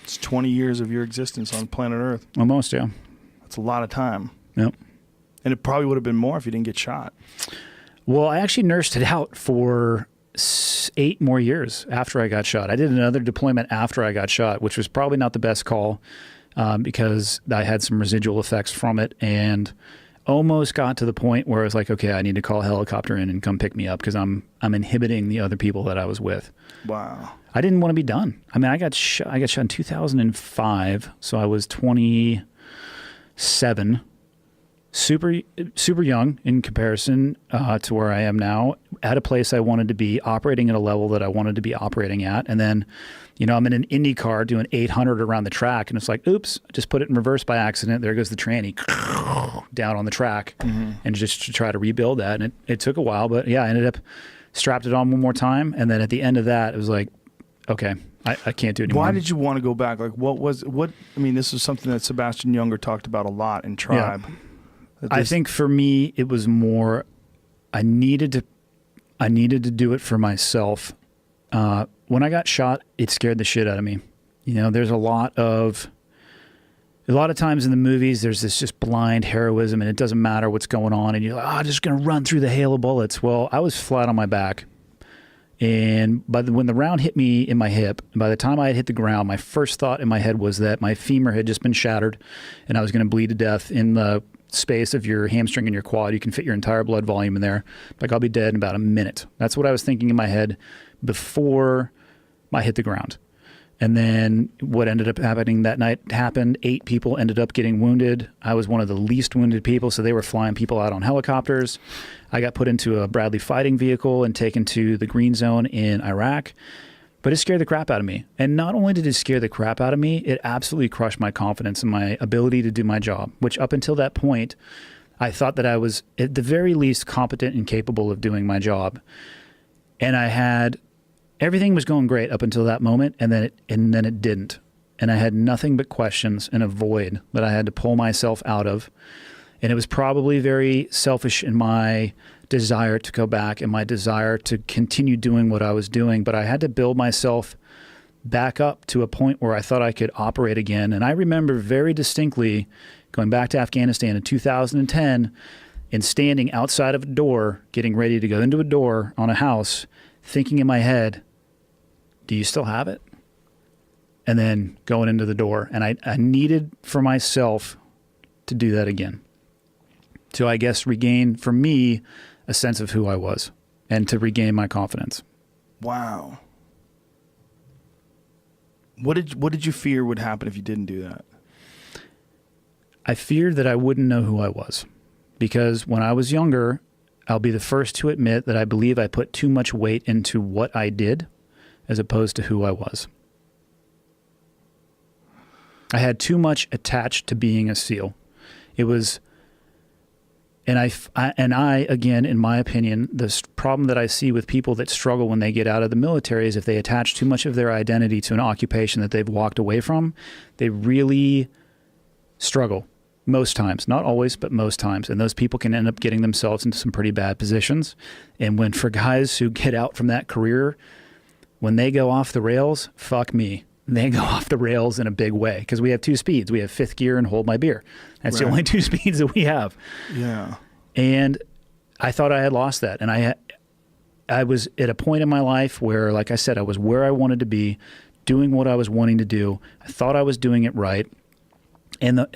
It's 20 years of your existence on planet Earth. Almost, yeah. That's a lot of time. Yep. And it probably would have been more if you didn't get shot. Well, I actually nursed it out for 8 more years after I got shot. I did another deployment after I got shot, which was probably not the best call because I had some residual effects from it and almost got to the point where I was like, okay, I need to call a helicopter in and come pick me up because I'm inhibiting the other people that I was with. Wow. I didn't want to be done. I mean, I got shot in 2005, so I was 27. Super young in comparison to where I am now, at a place I wanted to be, operating at a level that I wanted to be operating at. And then, I'm in an Indy car doing 800 around the track, and it's like, oops, I just put it in reverse by accident. There goes the tranny down on the track, and just to try to rebuild that. And it took a while, but yeah, I ended up strapped it on one more time. And then at the end of that, it was like, okay, I can't do it anymore. Why did you want to go back? Like, this is something that Sebastian Younger talked about a lot in Tribe. Yeah. I think for me, it was more, I needed to do it for myself. When I got shot, it scared the shit out of me. There's a lot of times in the movies, there's this just blind heroism and it doesn't matter what's going on. And you're like, I'm just going to run through the hail of bullets. Well, I was flat on my back. And when the round hit me in my hip, and by the time I had hit the ground, my first thought in my head was that my femur had just been shattered and I was going to bleed to death in the space of your hamstring and your quad. You can fit your entire blood volume in there. Like, I'll be dead in about a minute. That's what I was thinking in my head before I hit the ground. And then what ended up happening that night happened. 8 people ended up getting wounded. I was one of the least wounded people, so they were flying people out on helicopters. I got put into a Bradley fighting vehicle and taken to the green zone in Iraq. But it scared the crap out of me. And not only did it scare the crap out of me, it absolutely crushed my confidence in my ability to do my job, which up until that point, I thought that I was at the very least competent and capable of doing my job. And everything was going great up until that moment, and then it didn't. And I had nothing but questions and a void that I had to pull myself out of. And it was probably very selfish in my desire to go back and my desire to continue doing what I was doing. But I had to build myself back up to a point where I thought I could operate again. And I remember very distinctly going back to Afghanistan in 2010 and standing outside of a door, getting ready to go into a door on a house, thinking in my head, do you still have it? And then going into the door. And I needed for myself to do that again. To, I guess, regain, for me, a sense of who I was and to regain my confidence. Wow. What did you fear would happen if you didn't do that? I feared that I wouldn't know who I was. Because when I was younger, I'll be the first to admit that I believe I put too much weight into what I did as opposed to who I was. I had too much attached to being a SEAL. It was, and I again, in my opinion, the problem that I see with people that struggle when they get out of the military is if they attach too much of their identity to an occupation that they've walked away from, they really struggle. Most times, not always, but most times. And those people can end up getting themselves into some pretty bad positions. And for guys who get out from that career, when they go off the rails, fuck me. They go off the rails in a big way because we have 2 speeds. We have 5th gear and hold my beer. That's right. The only 2 speeds that we have. Yeah. And I thought I had lost that. And I was at a point in my life where, like I said, I was where I wanted to be, doing what I was wanting to do. I thought I was doing it right. And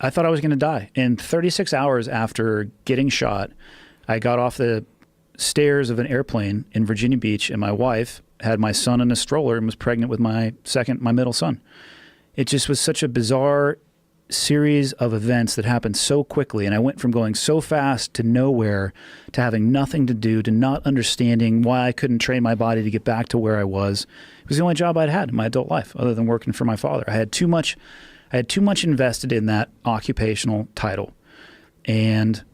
I thought I was going to die. And 36 hours after getting shot, I got off the stairs of an airplane in Virginia Beach, and my wife had my son in a stroller and was pregnant with my middle son. It just was such a bizarre series of events that happened so quickly. And I went from going so fast to nowhere, to having nothing to do, to not understanding why I couldn't train my body to get back to where I was. It was the only job I'd had in my adult life other than working for my father. I had too much invested in that occupational title. And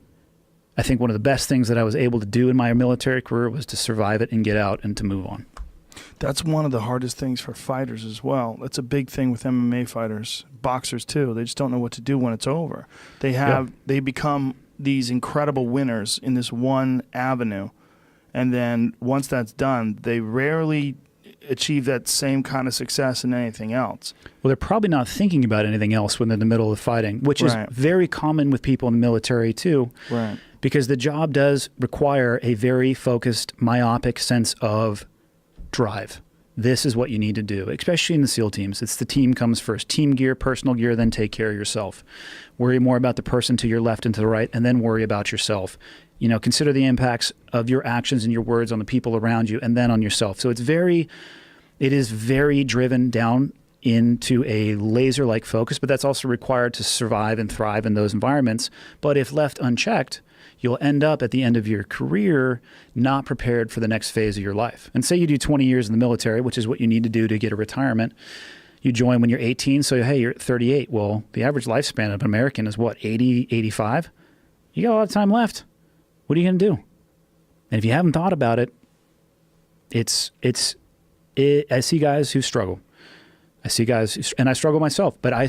I think one of the best things that I was able to do in my military career was to survive it and get out and to move on. That's one of the hardest things for fighters as well. That's a big thing with MMA fighters, boxers too. They just don't know what to do when it's over. They become these incredible winners in this one avenue. And then once that's done, they rarely achieve that same kind of success in anything else. Well, they're probably not thinking about anything else when they're in the middle of fighting, which is very common with people in the military too. Right. Because the job does require a very focused, myopic sense of drive. This is what you need to do, especially in the SEAL teams. It's the team comes first. Team gear, personal gear, then take care of yourself. Worry more about the person to your left and to the right, and then worry about yourself. You know, consider the impacts of your actions and your words on the people around you, and then on yourself. So it is very driven down into a laser-like focus, but that's also required to survive and thrive in those environments. But if left unchecked, you'll end up at the end of your career not prepared for the next phase of your life. And say you do 20 years in the military, which is what you need to do to get a retirement. You join when you're 18, so hey, you're 38. Well, the average lifespan of an American is what, 80, 85? You got a lot of time left. What are you going to do? And if you haven't thought about it, I see guys who struggle. I see guys, and I struggle myself, but I